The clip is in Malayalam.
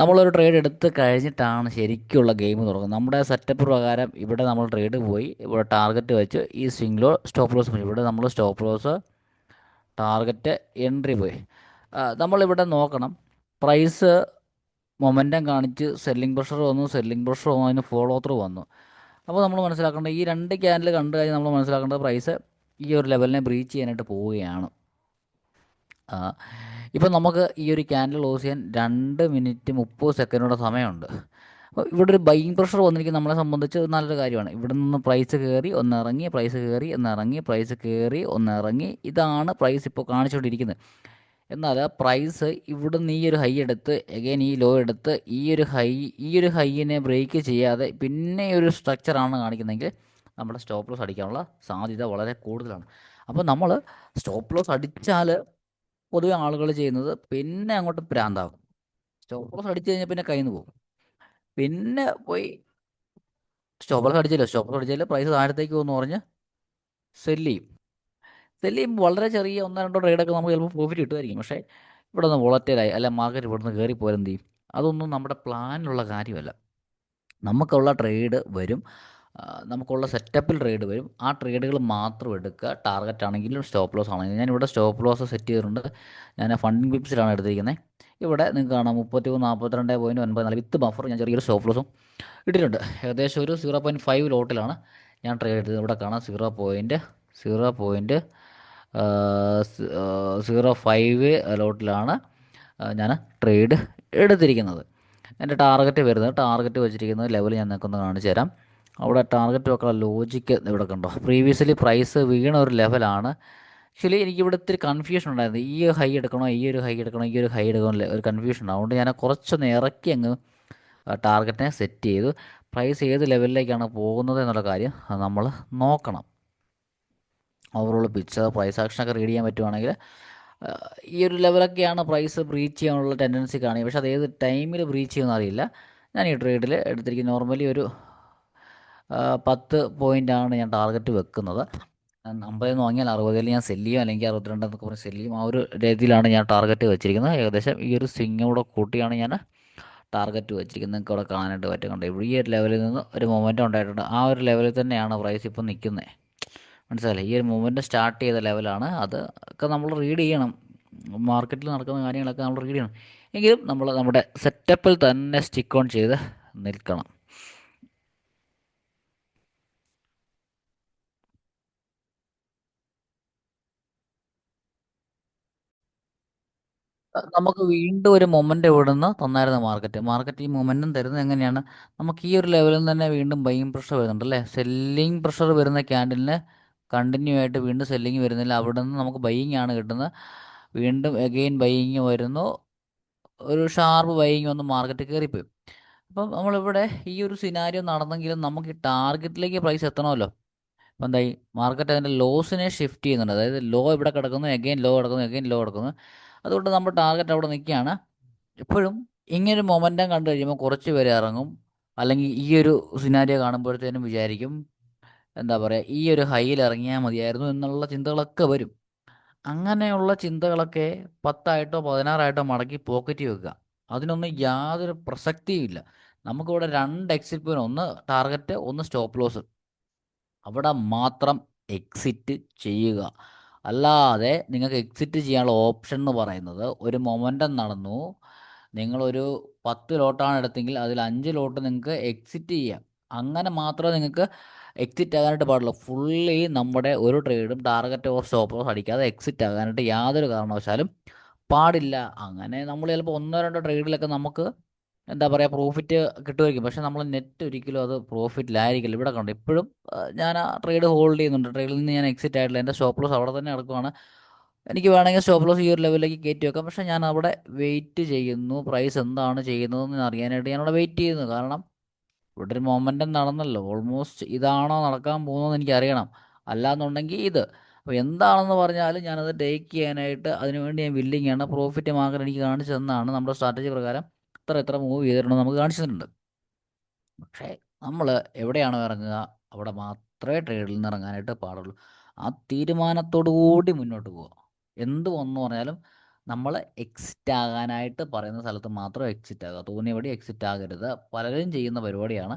നമ്മളൊരു ട്രേഡ് എടുത്ത് കഴിഞ്ഞിട്ടാണ് ശരിക്കുള്ള ഗെയിം തുടങ്ങുന്നത്. നമ്മുടെ സെറ്റപ്പ് പ്രകാരം ഇവിടെ നമ്മൾ ട്രേഡ് പോയി ഇവിടെ ടാർഗറ്റ് വെച്ച് ഈ സ്വിംഗ് ലോ സ്റ്റോപ്പ് ലോസ് പോയി ഇവിടെ നമ്മൾ സ്റ്റോപ്പ് ലോസ് ടാർഗറ്റ് എൻട്രി പോയി. നമ്മളിവിടെ നോക്കണം, പ്രൈസ് മൊമെൻറ്റം കാണിച്ച് സെല്ലിംഗ് പ്രഷർ വന്നു, സെല്ലിംഗ് പ്രഷർ വന്നു, അതിന് ഫോളോ ത്രൂ വന്നു. അപ്പോൾ നമ്മൾ മനസ്സിലാക്കേണ്ടത് ഈ രണ്ട് ക്യാൻഡിൽ കണ്ടു കഴിഞ്ഞാൽ നമ്മൾ മനസ്സിലാക്കേണ്ടത് പ്രൈസ് ഈ ഒരു ലെവലിനെ ബ്രീച്ച് ചെയ്യാനായിട്ട് പോവുകയാണ്. ഇപ്പം നമുക്ക് ഈ ഒരു ക്യാൻഡിൽ ക്ലോസ് ചെയ്യാൻ 2 മിനിറ്റ് 30 സെക്കൻഡോടെ സമയമുണ്ട്. അപ്പോൾ ഇവിടെ ഒരു ബൈയിങ് പ്രഷർ വന്നിരിക്കുന്നത് നമ്മളെ സംബന്ധിച്ച് നല്ലൊരു കാര്യമാണ്. ഇവിടെ നിന്ന് പ്രൈസ് കയറി ഒന്ന് ഇറങ്ങി, പ്രൈസ് കയറി ഒന്ന് ഇറങ്ങി, പ്രൈസ് കയറി ഒന്ന് ഇറങ്ങി, ഇതാണ് പ്രൈസ് ഇപ്പോൾ കാണിച്ചുകൊണ്ടിരിക്കുന്നത്. എന്നാൽ പ്രൈസ് ഇവിടുന്ന് ഈ ഒരു ഹൈ എടുത്ത് എഗെയിൻ ഈ ലോ എടുത്ത് ഈ ഒരു ഹൈയിനെ ബ്രേക്ക് ചെയ്യാതെ പിന്നെ ഒരു സ്ട്രക്ചറാണ് കാണിക്കുന്നതെങ്കിൽ നമ്മുടെ സ്റ്റോപ്പ് ലോസ് അടിക്കാനുള്ള സാധ്യത വളരെ കൂടുതലാണ്. അപ്പോൾ നമ്മൾ സ്റ്റോപ്പ് ലോസ് അടിച്ചാൽ പൊതുവെ ആളുകൾ ചെയ്യുന്നത് പിന്നെ അങ്ങോട്ട് പ്രാന്താകും. സ്റ്റോപ്പ് ലോസ് അടിച്ചു കഴിഞ്ഞാൽ പിന്നെ കയ്യിൽ നിന്ന് പോകും. പിന്നെ പോയി സ്റ്റോപ്പ് ലോസ് അടിച്ചാൽ പ്രൈസ് താഴത്തേക്ക് പോകുമെന്ന് പറഞ്ഞ് സെല്ല് ചെയ്യും. സെല്ല് ചെയ്യുമ്പോൾ വളരെ ചെറിയ ഒന്നോ രണ്ടോ ട്രേഡൊക്കെ നമുക്ക് ചിലപ്പോൾ പ്രോഫിറ്റ് കിട്ടുമായിരിക്കും. പക്ഷേ ഇവിടെ നിന്ന് വോളറ്റൈലായി അല്ല മാർക്കറ്റ് ഇവിടെ നിന്ന് കയറി പോയാൽ എന്ത് ചെയ്യും? അതൊന്നും നമ്മുടെ പ്ലാനിലുള്ള കാര്യമല്ല. നമുക്കുള്ള ട്രേഡ് വരും, നമുക്കുള്ള സെറ്റപ്പിൽ ട്രേഡ് വരും. ആ ട്രേഡുകൾ മാത്രം എടുക്കുക. ടാർഗറ്റ് ആണെങ്കിലും സ്റ്റോപ്പ് ലോസ് ആണെങ്കിലും ഞാനിവിടെ സ്റ്റോപ്പ് ലോസ് സെറ്റ് ചെയ്തിട്ടുണ്ട്. ഞാൻ ഫണ്ടിങ് പിപ്സിലാണ് എടുത്തിരിക്കുന്നത്. ഇവിടെ നിങ്ങൾക്ക് കാണാം 33.42.94 വിത്ത് ബഫർ. ഞാൻ ചെറിയൊരു സ്റ്റോപ്പ് ലോസും ഇട്ടിട്ടുണ്ട്. ഏകദേശം ഒരു 0.5 ലോട്ടിലാണ് ഞാൻ ട്രേഡ് എടുത്തത്. ഇവിടെ കാണാം 0.05 ലോട്ടിലാണ് ഞാൻ ട്രേഡ് എടുത്തിരിക്കുന്നത്. എൻ്റെ ടാർഗറ്റ് വെച്ചിരിക്കുന്നത് ലെവൽ ഞാൻ നിൽക്കുന്ന കാണിച്ചു തരാം. അവിടെ ടാർഗറ്റ് വെക്കാനുള്ള ലോജിക്ക് ഇവിടെ കണ്ടോ. പ്രീവിയസ്ലി പ്രൈസ് വീണ ഒരു ലെവലാണ്. ആക്ച്വലി എനിക്ക് ഇവിടെ ഇത്തിരി കൺഫ്യൂഷൻ ഉണ്ടായിരുന്നു. ഈ ഹൈ എടുക്കണോ, ഈ ഒരു ഹൈ എടുക്കണോ, ഈ ഒരു ഹൈ എടുക്കണോ, ഒരു കൺഫ്യൂഷൻ. അതുകൊണ്ട് ഞാൻ കുറച്ചൊന്ന് ഇറക്കി അങ്ങ് ടാർഗറ്റിനെ സെറ്റ് ചെയ്തു. പ്രൈസ് ഏത് ലെവലിലേക്കാണ് പോകുന്നത് എന്നുള്ള കാര്യം നമ്മൾ നോക്കണം. ഓവറോൾ പിക്ചർ പ്രൈസ് ആക്ഷനൊക്കെ റീഡ് ചെയ്യാൻ പറ്റുവാണെങ്കിൽ ഈ ഒരു ലെവലൊക്കെയാണ് പ്രൈസ് ബ്രീച്ച് ചെയ്യാനുള്ള ടെൻഡൻസി കാണുക. പക്ഷേ അത് ഏത് ടൈമിൽ ബ്രീച്ച് ചെയ്യുമെന്ന് അറിയില്ല. ഞാൻ ഈ ട്രേഡിൽ എടുത്തിരിക്കുന്ന നോർമലി ഒരു 10 പോയിൻ്റാണ് ഞാൻ ടാർഗറ്റ് വെക്കുന്നത്. 50 വാങ്ങിയാൽ 60 ഞാൻ സെല്ല് ചെയ്യും, അല്ലെങ്കിൽ 62 എന്നൊക്കെ പറഞ്ഞ് സെല്ല് ചെയ്യും. ആ ഒരു രീതിയിലാണ് ഞാൻ ടാർഗറ്റ് വെച്ചിരിക്കുന്നത്. ഏകദേശം ഈ ഒരു സ്വിങ് കൂടെ കൂട്ടിയാണ് ഞാൻ ടാർഗറ്റ് വെച്ചിരിക്കുന്നത്. നിങ്ങൾക്ക് അവിടെ കാണാനായിട്ട് പറ്റുന്നുണ്ട്. ഇവിടെ ഈ ഒരു ലെവലിൽ നിന്ന് ഒരു മൊമെൻറ്റം ഉണ്ടായിട്ടുണ്ട്. ആ ഒരു ലെവലിൽ തന്നെയാണ് പ്രൈസ് ഇപ്പോൾ നിൽക്കുന്നത്. മനസ്സിലായില്ലേ? ഈ ഒരു മൂവ്മെൻറ്റ് സ്റ്റാർട്ട് ചെയ്ത ലെവലാണ്. അത് ഒക്കെ നമ്മൾ റീഡ് ചെയ്യണം. മാർക്കറ്റിൽ നടക്കുന്ന കാര്യങ്ങളൊക്കെ നമ്മൾ റീഡ് ചെയ്യണം. എങ്കിലും നമ്മൾ നമ്മുടെ സെറ്റപ്പിൽ തന്നെ സ്റ്റിക്ക് ഓൺ ചെയ്ത് നിൽക്കണം. നമുക്ക് വീണ്ടും ഒരു മൊമെൻ്റ് ഇവിടുന്ന് തന്നായിരുന്നു മാർക്കറ്റ് ഈ മൊമെൻറ്റം തരുന്നത് എങ്ങനെയാണ്? നമുക്ക് ഈ ഒരു ലെവലിൽ തന്നെ വീണ്ടും ബൈയിങ് പ്രഷർ വരുന്നുണ്ട് അല്ലേ? സെല്ലിങ് പ്രഷർ വരുന്ന ക്യാൻഡിലിന് കണ്ടിന്യൂ ആയിട്ട് വീണ്ടും സെല്ലിങ് വരുന്നില്ല. അവിടെ നിന്ന് നമുക്ക് ബൈയിങ് ആണ് കിട്ടുന്നത്. വീണ്ടും എഗെയിൻ ബൈയിങ് വരുന്നു. ഒരു ഷാർപ്പ് ബൈയിങ് വന്ന് മാർക്കറ്റ് കയറിപ്പോയി. അപ്പം നമ്മളിവിടെ ഈ ഒരു സിനാരിയോ നടന്നെങ്കിലും നമുക്ക് ഈ ടാർഗറ്റിലേക്ക് പ്രൈസ് എത്തണമല്ലോ. അപ്പം എന്തായി? മാർക്കറ്റ് അതിൻ്റെ ലോസിനെ ഷിഫ്റ്റ് ചെയ്യുന്നുണ്ട്. അതായത് ലോ ഇവിടെ കിടക്കുന്നു, എഗെയിൻ ലോ കിടക്കുന്നു, എഗെയിൻ ലോ കിടക്കുന്നു. അതുകൊണ്ട് നമ്മുടെ ടാർഗറ്റ് അവിടെ നിൽക്കുകയാണ്. എപ്പോഴും ഇങ്ങനൊരു മൊമെൻറ്റം കണ്ടു കഴിയുമ്പോൾ കുറച്ച് പേര് ഇറങ്ങും. അല്ലെങ്കിൽ ഈ ഒരു സിനാരിയോ കാണുമ്പോഴത്തേനും വിചാരിക്കും, എന്താ പറയുക, ഈ ഒരു ഹൈയിൽ ഇറങ്ങിയാൽ മതിയായിരുന്നു എന്നുള്ള ചിന്തകളൊക്കെ വരും. അങ്ങനെയുള്ള ചിന്തകളൊക്കെ 10ആയിട്ടോ 16ആയിട്ടോ മടക്കി പോക്കറ്റ് വെക്കുക. അതിനൊന്നും യാതൊരു പ്രസക്തിയും ഇല്ല. നമുക്കിവിടെ രണ്ട് എക്സിറ്റ് പോയിന്റ്, ഒന്ന് ടാർഗറ്റ്, ഒന്ന് സ്റ്റോപ്പ് ലോസ്. അവിടെ മാത്രം എക്സിറ്റ് ചെയ്യുക. അല്ലാതെ നിങ്ങൾക്ക് എക്സിറ്റ് ചെയ്യാനുള്ള ഓപ്ഷൻ എന്ന് പറയുന്നത് ഒരു മൊമെൻറ്റം നടന്നു, നിങ്ങളൊരു 10 ലോട്ടാണ് എടുത്തെങ്കിൽ അതിൽ 5 ലോട്ട് നിങ്ങൾക്ക് എക്സിറ്റ് ചെയ്യാം. അങ്ങനെ മാത്രമേ നിങ്ങൾക്ക് എക്സിറ്റ് ആകാനായിട്ട് പാടുള്ളൂ. ഫുള്ളി നമ്മുടെ ഒരു ട്രേഡും ടാർഗറ്റ് ഓർ സ്റ്റോപ്പ് ലോസ് അടിക്കാതെ എക്സിറ്റ് ആകാനായിട്ട് യാതൊരു കാരണവശാലും പാടില്ല. അങ്ങനെ നമ്മൾ ചിലപ്പോൾ ഒന്നോ രണ്ടോ ട്രേഡിലൊക്കെ നമുക്ക് എന്താ പറയുക പ്രോഫിറ്റ് കിട്ടുമായിരിക്കും. പക്ഷേ നമ്മൾ നെറ്റ് ഒരിക്കലും അത് പ്രോഫിറ്റിലായിരിക്കില്ല. ഇവിടെ കണ്ടു ഇപ്പോഴും ഞാൻ ആ ട്രേഡ് ഹോൾഡ് ചെയ്യുന്നുണ്ട്. ട്രേഡിൽ നിന്ന് ഞാൻ എക്സിറ്റ് ആയിട്ടില്ല. എൻ്റെ സ്റ്റോപ്പ് ലോസ് അവിടെ തന്നെ നടക്കുവാണ്. എനിക്ക് വേണമെങ്കിൽ സ്റ്റോപ്പ് ലോസ് ഈ ഒരു ലെവലിലേക്ക് കയറ്റി വെക്കാം. പക്ഷേ ഞാൻ അവിടെ വെയിറ്റ് ചെയ്യുന്നു. പ്രൈസ് എന്താണ് ചെയ്യുന്നതെന്ന് അറിയാനായിട്ട് ഞാനവിടെ വെയിറ്റ് ചെയ്യുന്നു. കാരണം ഇവിടെ ഒരു മൊമെൻറ്റം നടന്നല്ലോ. ഓൾമോസ്റ്റ് ഇതാണോ നടക്കാൻ പോകുന്നതെന്ന് എനിക്ക് അറിയണം. അല്ലാന്നുണ്ടെങ്കിൽ ഇത്. അപ്പോൾ എന്താണെന്ന് പറഞ്ഞാലും ഞാനത് ടേക്ക് ചെയ്യാനായിട്ട് അതിനുവേണ്ടി ഞാൻ വില്ലിങ് ആണ്. പ്രോഫിറ്റ് മാർക്കറ്റ് എനിക്ക് കാണിച്ചു തന്നതാണ്. നമ്മുടെ സ്ട്രാറ്റജി പ്രകാരം ഇത്ര മൂവ് ചെയ്തിട്ടുണ്ടെന്ന് നമുക്ക് കാണിച്ചു തന്നിട്ടുണ്ട്. പക്ഷേ നമ്മൾ എവിടെയാണോ ഇറങ്ങുക അവിടെ മാത്രമേ ട്രേഡിൽ നിന്ന് ഇറങ്ങാനായിട്ട് പാടുള്ളൂ. ആ തീരുമാനത്തോടു കൂടി മുന്നോട്ട് പോവുക. എന്ത് വന്നു പറഞ്ഞാലും നമ്മൾ എക്സിറ്റ് ആകാനായിട്ട് പറയുന്ന സ്ഥലത്ത് മാത്രം എക്സിറ്റ് ആകുക, തോന്നിയപടി എക്സിറ്റ് ആകരുത്. പലരും ചെയ്യുന്ന പരിപാടിയാണ്.